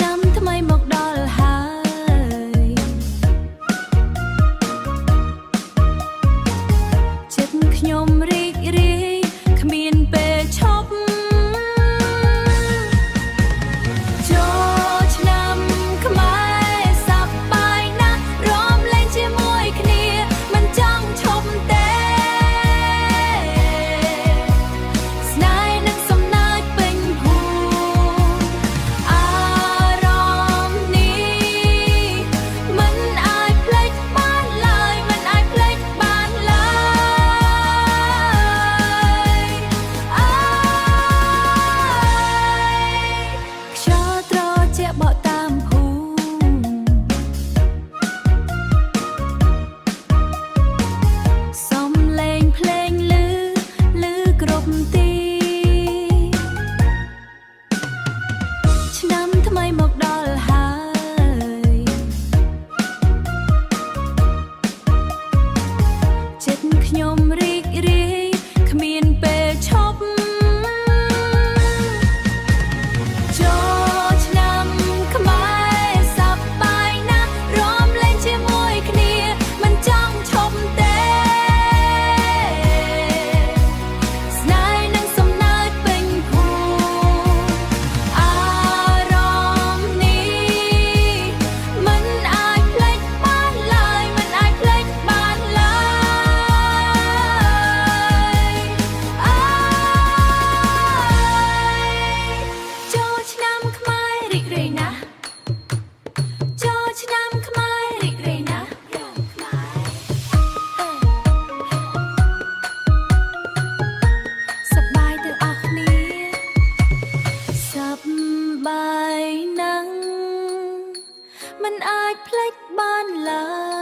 ឆ្នាំថ្មីមកដល់ហើយចិត្តខ្ញុំរីករាយគ្មានពេលឈប់ចូលឆ្នាំខ្មែរសប្បាយណាស់រំលែងជាមួយគ្នាមិនចង់ឈប់ទេស្នេហ៍នឹងសំណើចពេញភូមិអារម្មណ៍នេះមិនអាចភ្លេចបានឡើយមិនអាចភ្លេចបានឡើយខ្យល់ត្រជាក់បក់តាមភូមិសំឡេងភ្លេងឮគ្រប់ទីឆ្នាំថ្មីមកដល់ហើយចិត្តខ្ញុំរីករាយគ្មានពេលឈប់ចូលឆ្នាំខ្មែរសប្បាយណាស់រំលែងជាមួយគ្នាមិនចង់ឈប់ទេស្នេហ៍នឹងសំណើចពេញភូមិអារម្មណ៍នេះមិនអាចភ្លេចបានឡើយមិនអាចភ្លេចបានឡើយចូលឆ្នាំខ្មែររីករាយណាស់ចូលឆ្នាំខ្មែររីករាយណាស់សប្បាយទាំងអស់គ្នាសប្បាយណាស់មិនអាចភ្លេចបានឡើយ